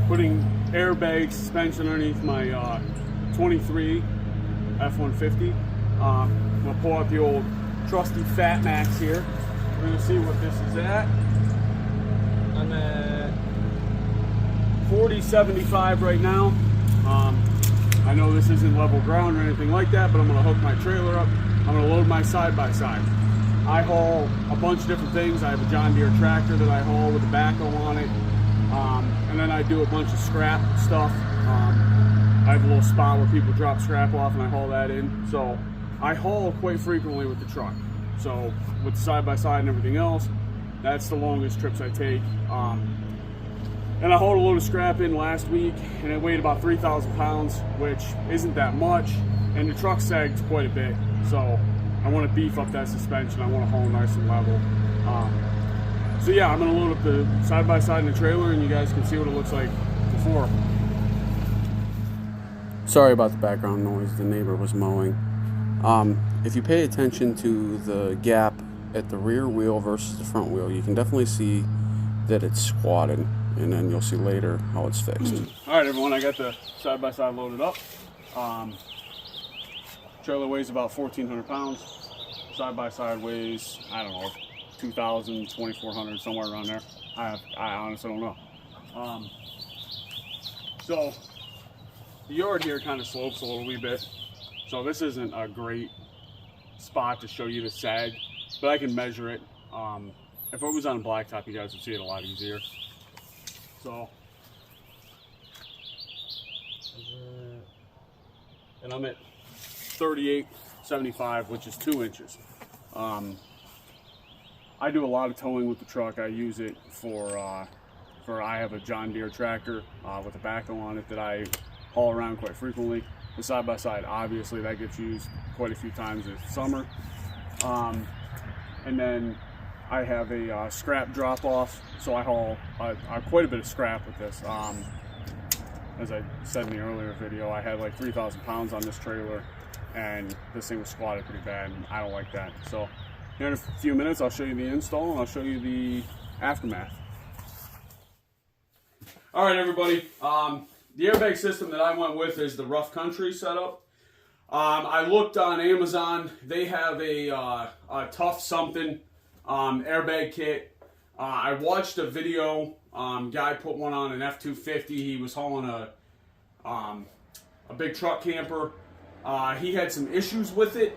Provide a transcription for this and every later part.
putting airbag suspension underneath my 23 F150. I'm gonna pull out the old trusty Fat Max here. We're gonna see what this is at. I'm at 4075 right now. I know this isn't level ground or anything like that, but I'm gonna hook my trailer up. I'm gonna load my side-by-side. I haul a bunch of different things. I have a John Deere tractor that I haul with a backhoe on it. And then I do a bunch of scrap stuff. I have a little spot where people drop scrap off and I haul that in. So I haul quite frequently with the truck. So with the side-by-side and everything else, that's the longest trips I take. And I hauled a load of scrap in last week and it weighed about 3,000 pounds, which isn't that much. And the truck sagged quite a bit. So I want to beef up that suspension. I want to haul nice and level. So yeah, I'm going to load up the side-by-side in the trailer and you guys can see what it looks like before. Sorry about the background noise. The neighbor was mowing. If you pay attention to the gap at the rear wheel versus the front wheel, you can definitely see that it's squatted, and then you'll see later how it's fixed. All right, everyone, I got the side-by-side loaded up. Trailer weighs about 1,400 pounds. Side-by-side weighs, I don't know, 2,000, 2,400, somewhere around there. I honestly don't know. So the yard here kind of slopes a little wee bit. So this isn't a great spot to show you the sag, but I can measure it. If it was on blacktop, you guys would see it a lot easier. So, and I'm at 38.75, which is 2 inches. I do a lot of towing with the truck. I use it for I have a John Deere tractor with a backhoe on it that I haul around quite frequently. The side-by-side, obviously, that gets used quite a few times this summer. And then I have a scrap drop-off, so I haul quite a bit of scrap with this. As I said in the earlier video, I had like 3,000 pounds on this trailer, and this thing was squatted pretty bad, and I don't like that. So here in a few minutes, I'll show you the install, and I'll show you the aftermath. All right, everybody. The airbag system that I went with is the Rough Country setup. I looked on Amazon. They have a Tough something airbag kit. I watched a video. Guy put one on an F250. He was hauling a big truck camper. He had some issues with it.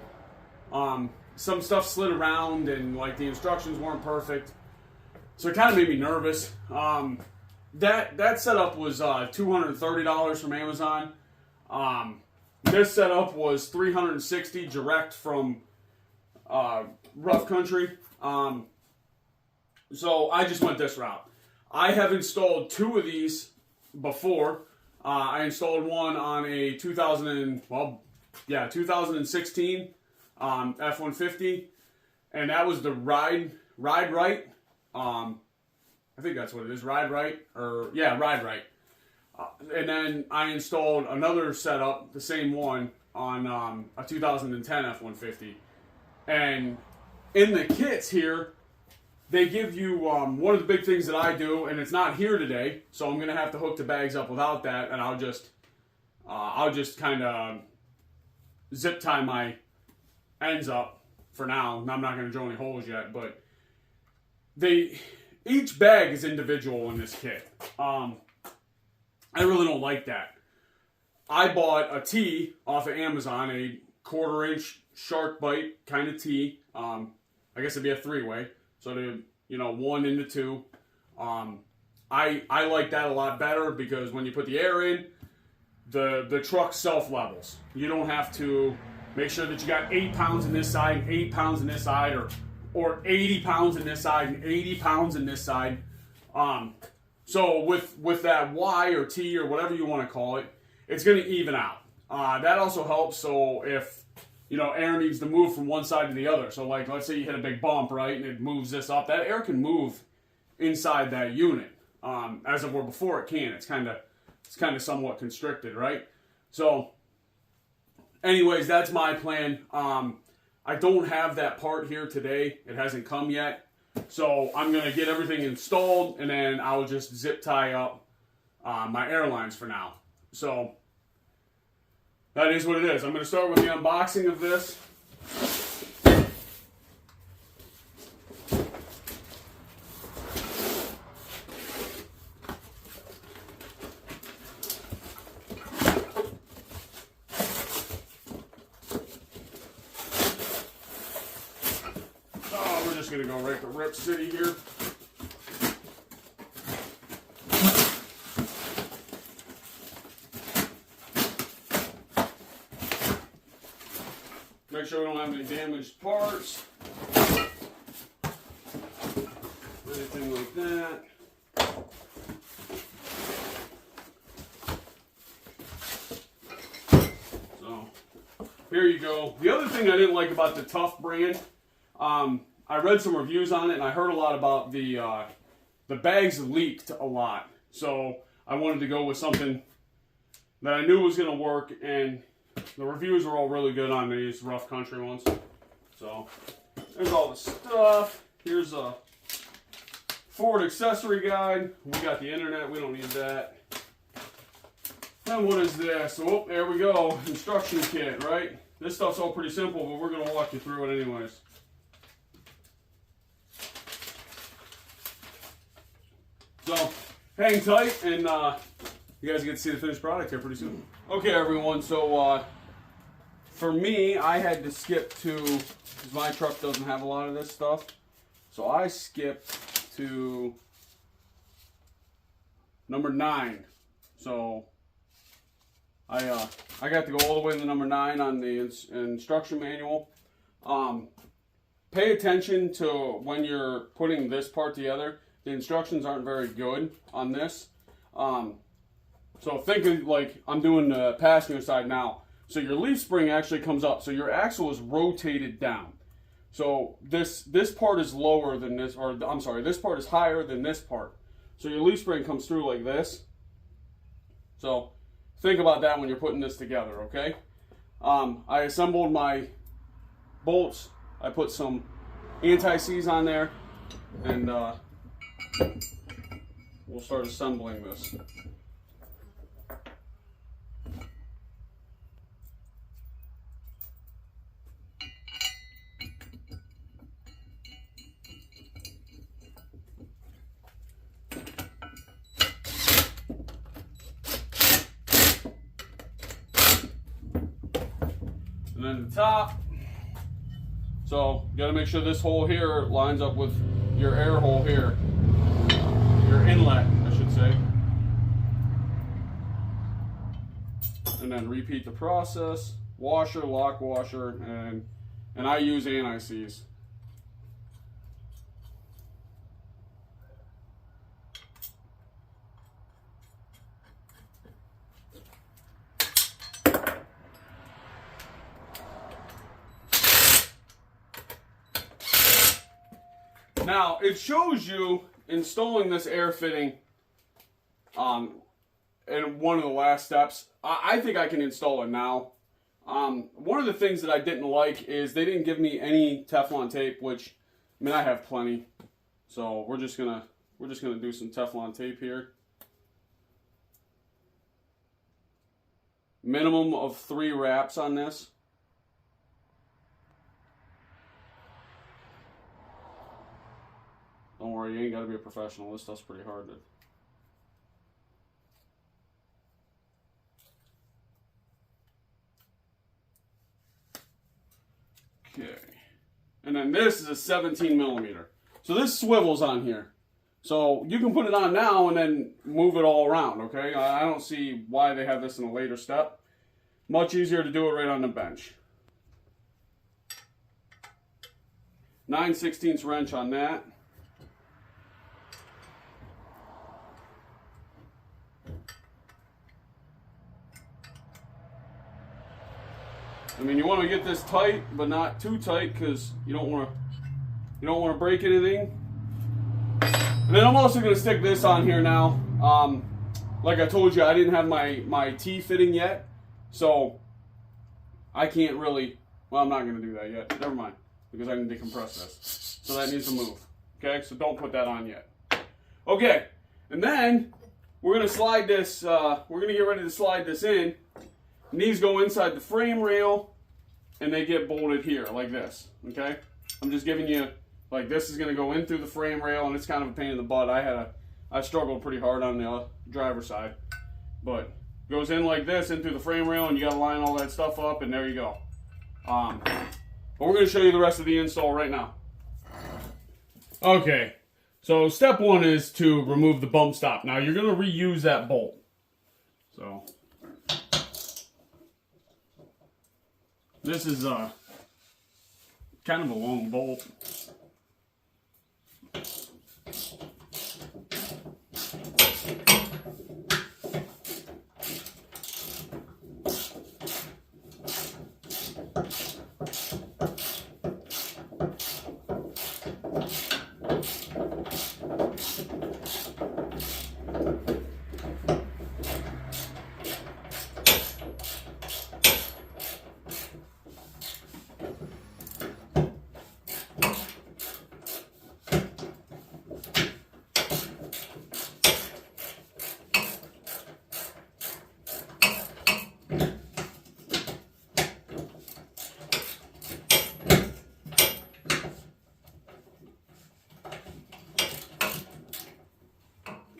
Some stuff slid around and like the instructions weren't perfect. So it kind of made me nervous. That setup was $230 from Amazon. This setup was $360 direct from Rough Country. So I just went this route. I have installed 2 of these before. I installed one on a 2016 F150, and that was the Ride Right. I think that's what it is, Ride Right. And then I installed another setup, the same one, on a 2010 F150. And in the kits here, they give you one of the big things that I do, and it's not here today, so I'm going to have to hook the bags up without that, and I'll just kind of zip tie my ends up for now. I'm not going to drill any holes yet, but each bag is individual in this kit. I really don't like that. I bought a tee off of Amazon, a 1/4 inch shark bite kind of tee. I guess it'd be a 3-way. So to, 1 into 2. I like that a lot better because when you put the air in, the truck self-levels. You don't have to make sure that you got 8 pounds in this side, 8 pounds in this side, or 80 pounds in this side and 80 pounds in this side. So with that Y or T or whatever you want to call it, it's going to even out. That also helps. So if air needs to move from one side to the other. So like, let's say you hit a big bump, right, and it moves this up. That air can move inside that unit. As it were before, it can. It's kind of somewhat constricted, right? So, anyways, that's my plan. I don't have that part here today. It hasn't come yet. So I'm going to get everything installed, and then I'll just zip tie up my airlines for now. So that is what it is. I'm going to start with the unboxing of this. Oh, we're just going to go right to Rip City here. Make sure we don't have any damaged parts. Anything like that. So, here you go. The other thing I didn't like about the Tough brand, I read some reviews on it and I heard a lot about the bags leaked a lot. So, I wanted to go with something that I knew was going to work, and the reviews were all really good on these rough country ones. So, there's all the stuff. Here's a Ford accessory guide. We got the internet. We don't need that. And what is this? Oh, there we go. Instruction kit, right? This stuff's all pretty simple, but we're going to walk you through it anyways. So, hang tight, and you guys get to see the finished product here pretty soon. Okay, everyone, so for me, I had to skip to, because my truck doesn't have a lot of this stuff, so I skipped to number 9. So I got to go all the way to number 9 on the instruction manual. Pay attention to when you're putting this part together. The instructions aren't very good on this. So think of, like, I'm doing the passenger side now. So your leaf spring actually comes up. So your axle is rotated down. So this part is lower than this, or I'm sorry, this part is higher than this part. So your leaf spring comes through like this. So think about that when you're putting this together, okay? I assembled my bolts. I put some anti-seize on there, and we'll start assembling this. And then the top. So you gotta make sure this hole here lines up with your air hole here. Your inlet, I should say. And then repeat the process. Washer, lock washer, and I use anti-seize. Now, it shows you installing this air fitting in one of the last steps. I think I can install it now. One of the things that I didn't like is they didn't give me any Teflon tape, which, I mean, I have plenty. So we're just gonna do some Teflon tape here. Minimum of 3 wraps on this. Don't worry, you ain't got to be a professional. This stuff's pretty hard to... Okay. And then this is a 17 millimeter. So this swivels on here. So you can put it on now and then move it all around, okay? I don't see why they have this in a later step. Much easier to do it right on the bench. 9/16 wrench on that. I mean, you want to get this tight, but not too tight, because you don't want to break anything. And then I'm also going to stick this on here now. Like I told you, I didn't have my T fitting yet, so I can't really. Well, I'm not going to do that yet. Never mind, because I need to compress this, so that needs to move. Okay, so don't put that on yet. Okay, and then we're going to slide this, we're going to get ready to slide this in. And these go inside the frame rail, and they get bolted here, like this, okay? I'm just giving you, like, this is going to go in through the frame rail, and it's kind of a pain in the butt. I struggled pretty hard on the driver's side. But goes in like this, in through the frame rail, and you got to line all that stuff up, and there you go. But we're going to show you the rest of the install right now. Okay, so step one is to remove the bump stop. Now, you're going to reuse that bolt. So this is kind of a long bolt.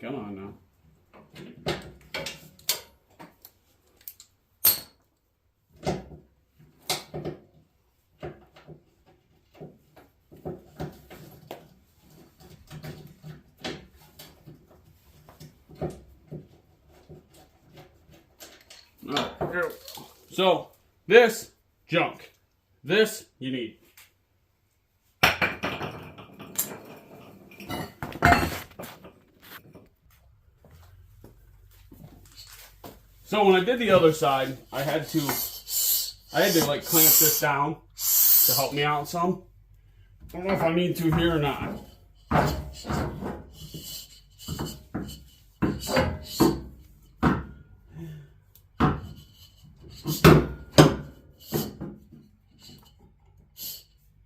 Come on now. Alright, so this junk. This you need. So when I did the other side, I had to like clamp this down to help me out some. I don't know if I need to here or not.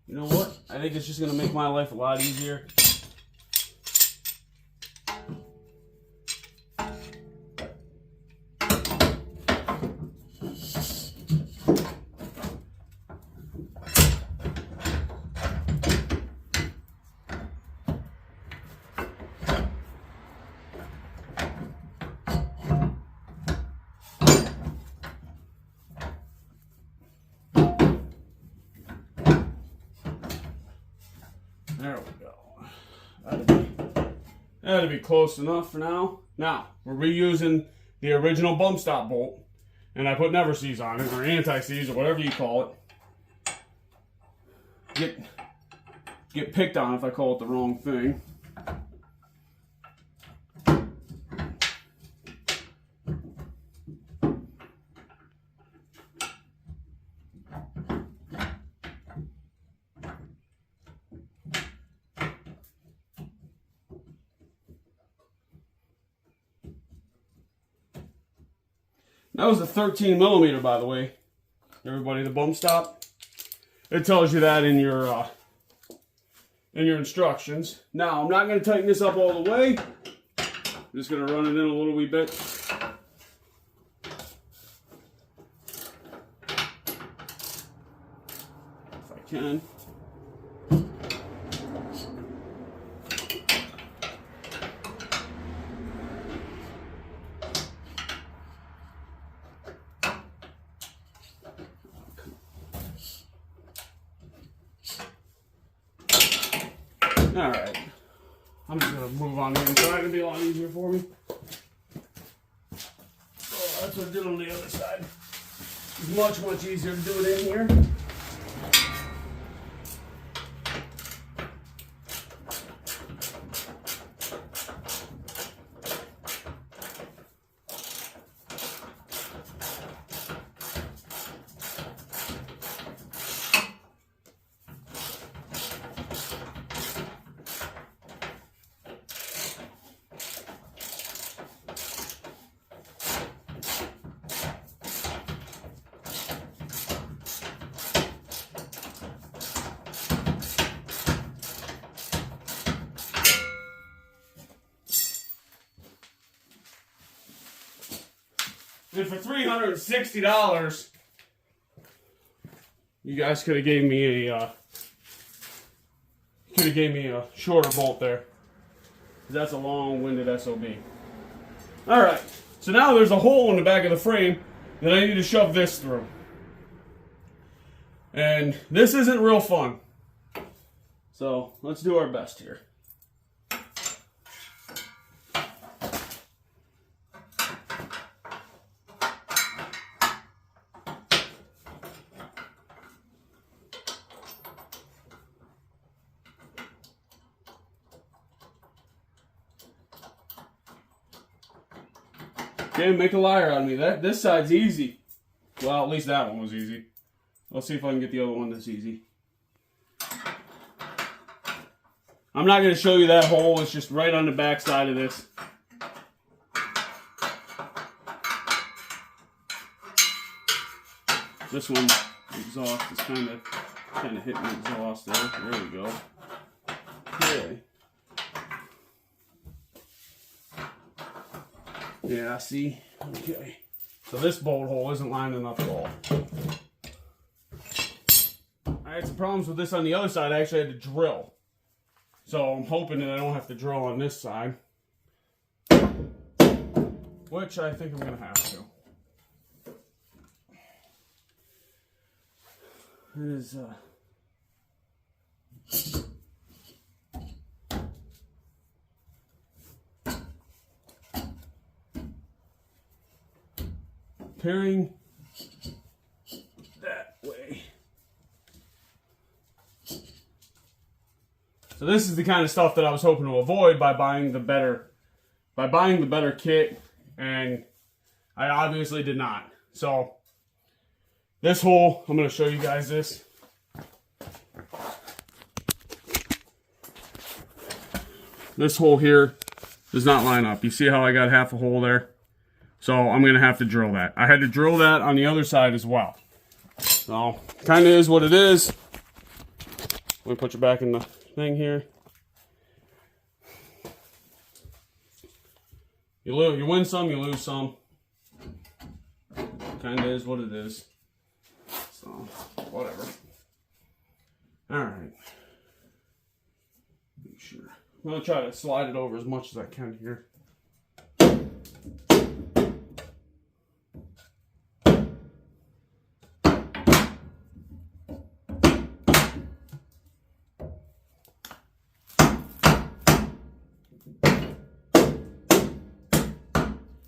You know what? I think it's just gonna make my life a lot easier. There we go. That'll be close enough for now. Now, we're reusing the original bump stop bolt, and I put never seize on it, or anti-seize, or whatever you call it. Get picked on if I call it the wrong thing. That was a 13 millimeter, by the way. Everybody, the bump stop. It tells you that in your instructions. Now, I'm not going to tighten this up all the way. I'm just going to run it in a little wee bit. If I can. Alright, I'm just going to move on the inside. It'll be a lot easier for me. Oh, that's what I did on the other side. It's much, much easier to do it in here. And for $360, you guys could have gave me a shorter bolt there. That's a long-winded SOB. All right. So now there's a hole in the back of the frame that I need to shove this through. And this isn't real fun. So let's do our best here. Okay, make a liar out of me. This side's easy. Well, at least that one was easy. Let's see if I can get the other one that's easy. I'm not going to show you that hole. It's just right on the back side of this. This one, the exhaust is kind of hitting the exhaust there. There we go. Okay. Yeah, see? Okay. So this bolt hole isn't lining up at all. I had some problems with this on the other side. I actually had to drill. So I'm hoping that I don't have to drill on this side. Which I think I'm going to have to. It is, pairing that way. So this is the kind of stuff that I was hoping to avoid by buying the better kit, and I obviously did not. So this hole, I'm going to show you guys this. This hole here does not line up. You see how I got half a hole there? So I'm going to have to drill that. I had to drill that on the other side as well. So kind of is what it is. Let me put you back in the thing here. You win some, you lose some. Kind of is what it is. So whatever. All right. Make sure. I'm going to try to slide it over as much as I can here.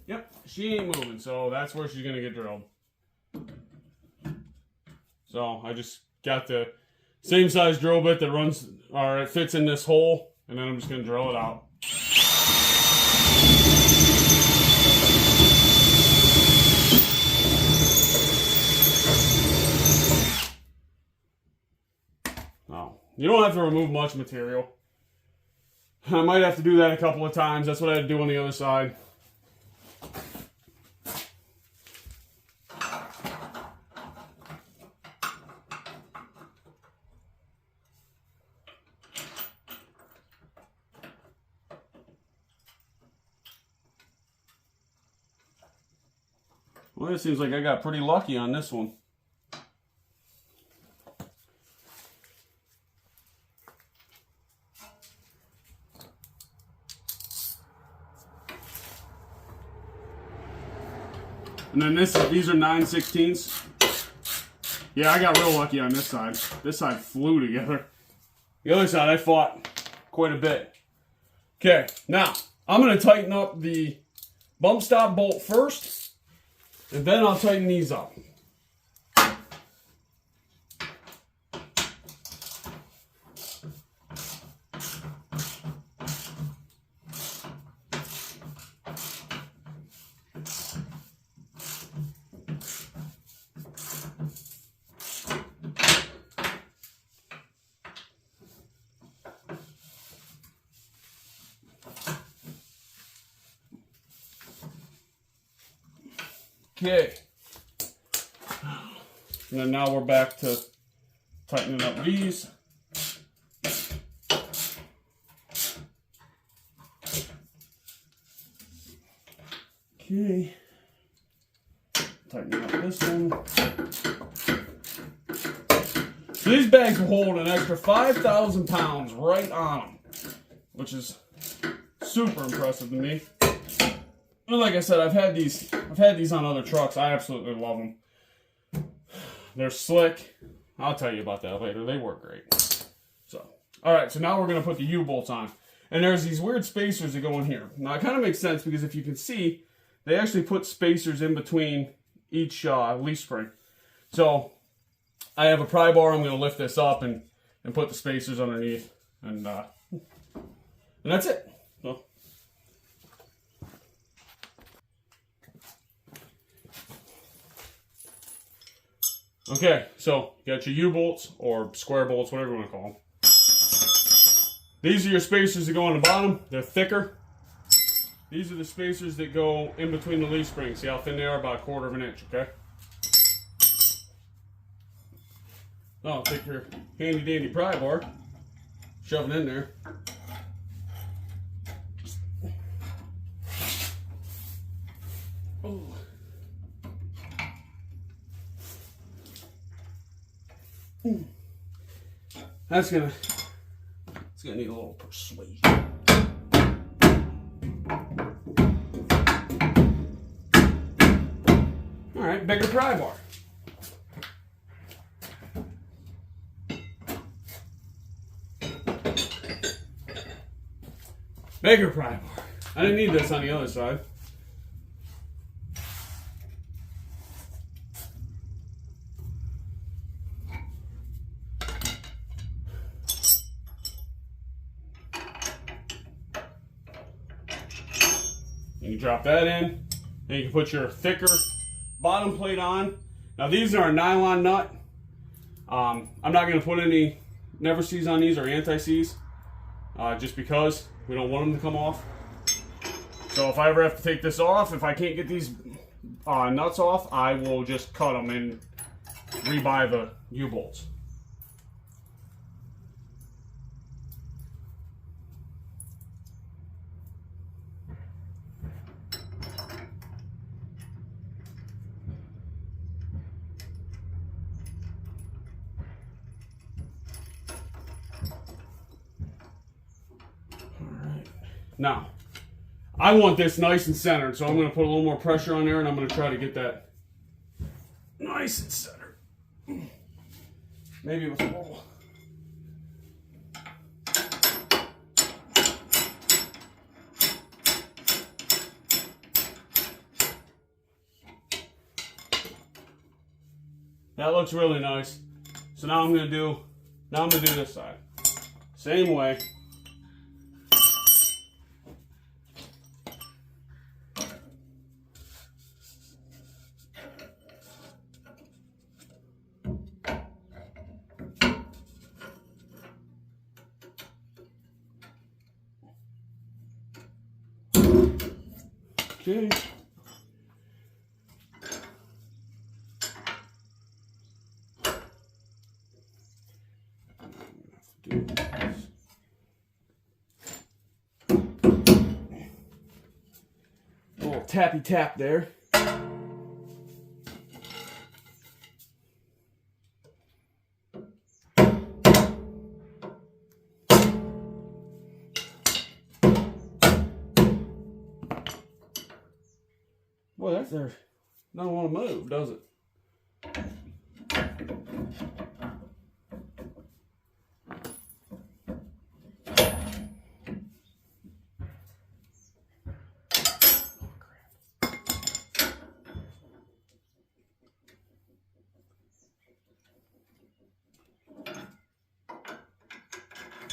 Yep, she ain't moving, so that's where she's gonna get drilled. So I just got the same size drill bit that runs, or it fits in this hole, and then I'm just gonna drill it out. Oh, you don't have to remove much material. I might have to do that a couple of times. That's what I had to do on the other side. Well, it seems like I got pretty lucky on this one. And then these are 9/16. Yeah, I got real lucky on this side. This side flew together. The other side I fought quite a bit. Okay, now I'm going to tighten up the bump stop bolt first, and then I'll tighten these up. Okay, and then now we're back to tightening up these. Okay, tighten up this one. So these bags will hold an extra 5,000 pounds right on them, which is super impressive to me. And like I said, I've had these on other trucks. I absolutely love them. They're slick. I'll tell you about that later. They work great. So, all right. So now we're gonna put the U-bolts on, and there's these weird spacers that go in here. Now it kind of makes sense because if you can see, they actually put spacers in between each leaf spring. So I have a pry bar. I'm gonna lift this up and put the spacers underneath, and that's it. So. Okay, so you got your U-bolts or square bolts, whatever you want to call them. These are your spacers that go on the bottom. They're thicker. These are the spacers that go in between the leaf springs. See how thin they are? About 1/4 of an inch, okay? Now, take your handy dandy pry bar, shove it in there. Oh. It's gonna need a little persuasion. All right, bigger pry bar. Bigger pry bar. I didn't need this on the other side. You can drop that in, and you can put your thicker bottom plate on. Now these are a nylon nut. I'm not going to put any never seize on these or anti-seize, just because we don't want them to come off. So if I ever have to take this off, if I can't get these nuts off, I will just cut them and rebuy the U-bolts. Now, I want this nice and centered, so I'm going to put a little more pressure on there, and I'm going to try to get that nice and centered. Maybe with a little. That looks really nice. So now I'm going to do this side. Same way. Okay. A little tappy tap there. Boy, that's there. Don't want to move, does it?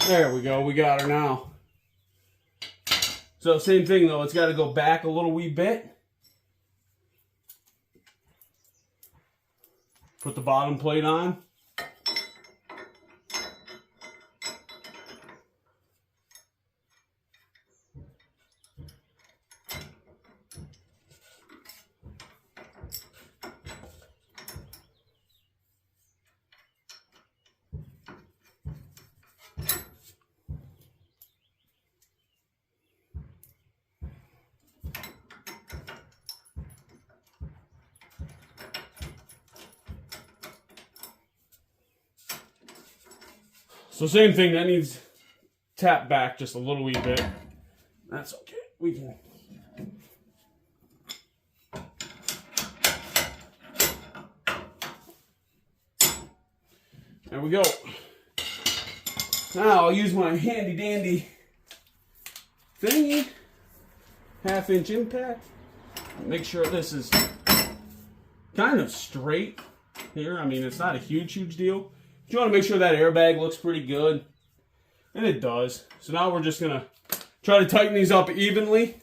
There we go, we got her now. So same thing though, it's got to go back a little wee bit. Put the bottom plate on. So same thing, that needs tap back just a little wee bit. That's okay. We can. There we go. Now I'll use my handy dandy thingy, 1/2 inch impact. Make sure this is kind of straight here. I mean, it's not a huge deal. You want to make sure that airbag looks pretty good, and it does. So now we're just gonna try to tighten these up evenly.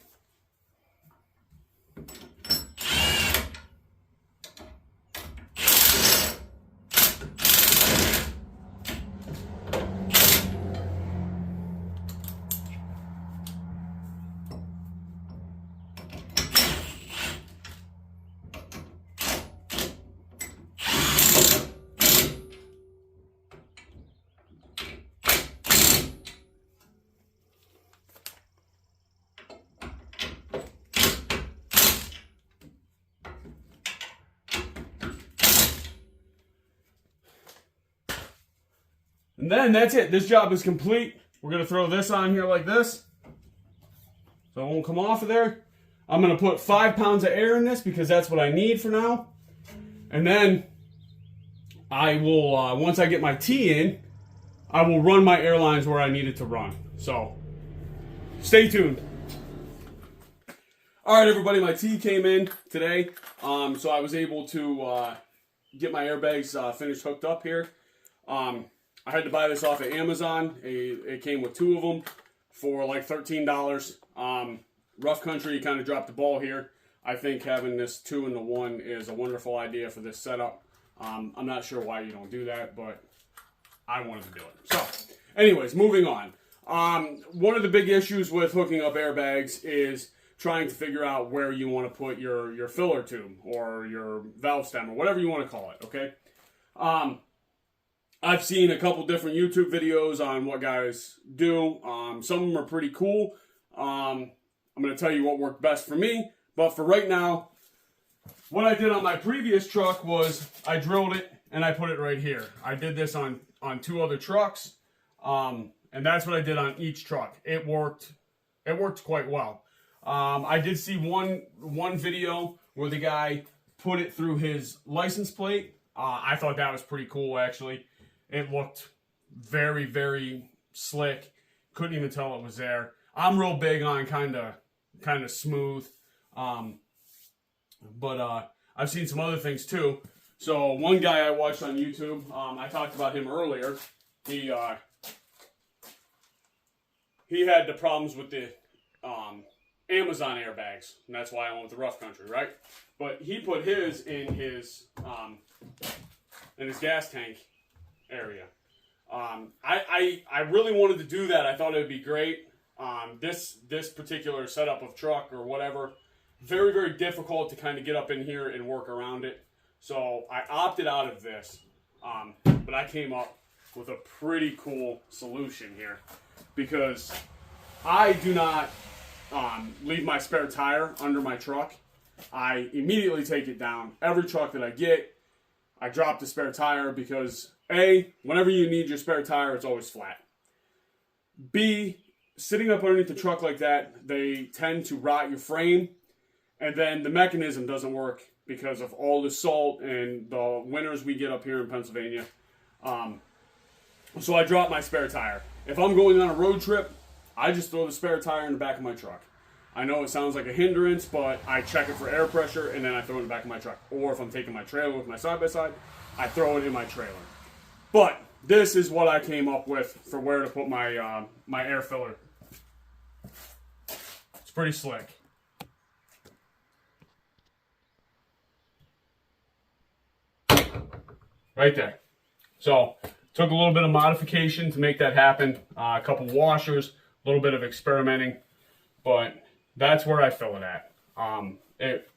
And then that's it. This job is complete. We're going to throw this on here like this, so it won't come off of there. I'm going to put 5 pounds of air in this because that's what I need for now. And then I will, once I get my T in, I will run my airlines where I need it to run. So stay tuned. All right, everybody, my T came in today. So I was able to get my airbags finished hooked up here. I had to buy this off of Amazon. It came with 2 of them for like $13. Rough Country kind of dropped the ball here. I think having this 2 in the 1 is a wonderful idea for this setup. I'm not sure why you don't do that, but I wanted to do it. So, anyways, moving on. One of the big issues with hooking up airbags is trying to figure out where you want to put your filler tube or your valve stem or whatever you want to call it, okay? I've seen a couple different YouTube videos on what guys do. Some of them are pretty cool. I'm going to tell you what worked best for me. But for right now, what I did on my previous truck was I drilled it and I put it right here. I did this on 2 other trucks. And that's what I did on each truck. It worked quite well. I did see one video where the guy put it through his license plate. I thought that was pretty cool, actually. It looked very, very slick. Couldn't even tell it was there. I'm real big on kind of smooth. But I've seen some other things too. So one guy I watched on YouTube, I talked about him earlier. He had the problems with the Amazon airbags, and that's why I went with the Rough Country, right? But he put his in his gas tank area. I really wanted to do that. I thought it would be great. This particular setup of truck or whatever, very, very difficult to kind of get up in here and work around it. So I opted out of this, but I came up with a pretty cool solution here because I do not leave my spare tire under my truck. I immediately take it down. Every truck that I get, I drop the spare tire because A, whenever you need your spare tire, it's always flat. B, sitting up underneath the truck like that, they tend to rot your frame, and then the mechanism doesn't work because of all the salt and the winters we get up here in Pennsylvania. So I drop my spare tire. If I'm going on a road trip, I just throw the spare tire in the back of my truck. I know it sounds like a hindrance, but I check it for air pressure, and then I throw it in the back of my truck. Or if I'm taking my trailer with my side-by-side, I throw it in my trailer. But this is what I came up with for where to put my my air filler. It's pretty slick. Right there. So, took a little bit of modification to make that happen. A couple washers, a little bit of experimenting, but that's where I fill it at. It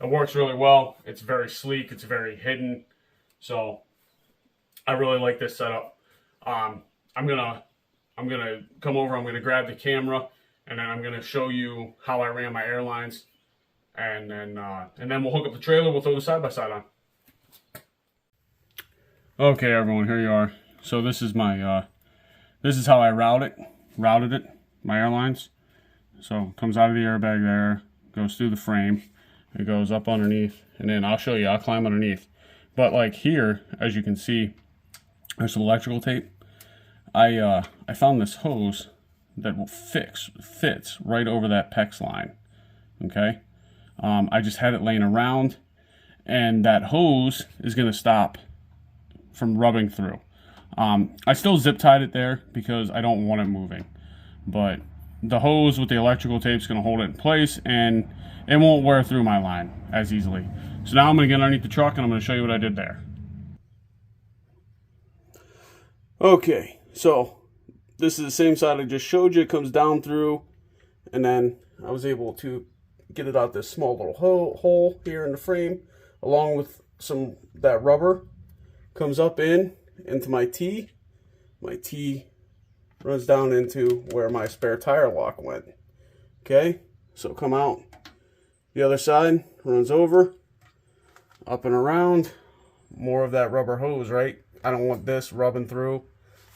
works really well. It's very sleek. It's very hidden. So I really like this setup. I'm gonna come over. I'm gonna grab the camera, and then I'm gonna show you how I ran my airlines, and then we'll hook up the trailer. We'll throw the side by side on. Okay, everyone, here you are. So this is my this is how I routed it, my airlines. So it comes out of the airbag there, goes through the frame, it goes up underneath, and then I'll show you, I'll climb underneath. But like here, as you can see, there's some electrical tape. I found this hose that will fits right over that PEX line. Okay, I just had it laying around, and that hose is going to stop from rubbing through. I still zip tied it there because I don't want it moving, but the hose with the electrical tape is going to hold it in place, and it won't wear through my line as easily. So now I'm going to get underneath the truck, and I'm going to show you what I did there. Okay, so this is the same side I just showed you. It comes down through, and then I was able to get it out this small little hole here in the frame, along with that rubber comes up into my T. My T runs down into where my spare tire lock went. Okay, so come out the other side, runs over, up and around, more of that rubber hose, right? I don't want this rubbing through.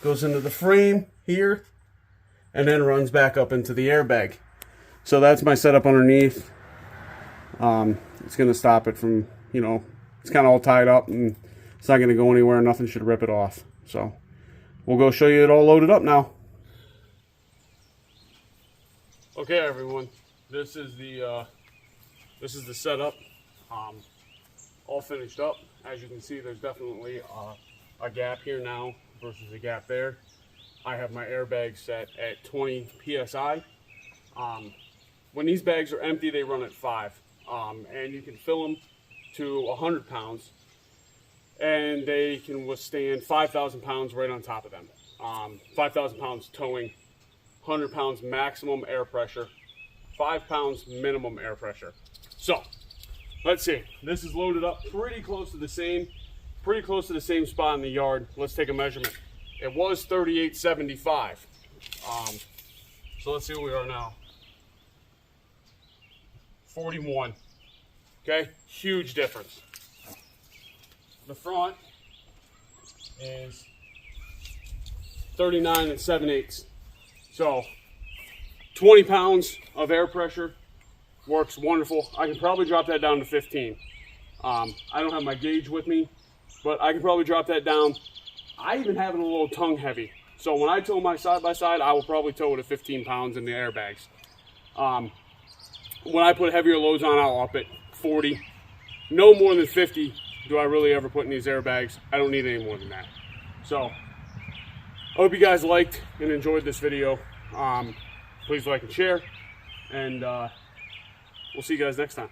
Goes into the frame here, and then runs back up into the airbag. So that's my setup underneath. It's going to stop it from, you know, it's kind of all tied up, and it's not going to go anywhere. Nothing should rip it off. So we'll go show you it all loaded up now. Okay, everyone, this is the setup, all finished up. As you can see, there's definitely a gap here now versus a gap there. I have my airbag set at 20 psi. When these bags are empty, they run at 5, and you can fill them to 100 pounds, and they can withstand 5,000 pounds right on top of them. 5,000 pounds towing, 100 pounds maximum air pressure, 5 pounds minimum air pressure. So let's see, this is loaded up pretty close to the same spot in the yard. Let's take a measurement. It was 38.75. So let's see where we are now. 41. Okay, huge difference. The front is 39 7/8. So 20 pounds of air pressure works wonderful. I can probably drop that down to 15. I don't have my gauge with me, but I can probably drop that down. I even have it a little tongue heavy. So when I tow my side-by-side, I will probably tow it at 15 pounds in the airbags. When I put heavier loads on, I'll up it 40. No more than 50 do I really ever put in these airbags. I don't need any more than that. So I hope you guys liked and enjoyed this video. Please like and share, and we'll see you guys next time.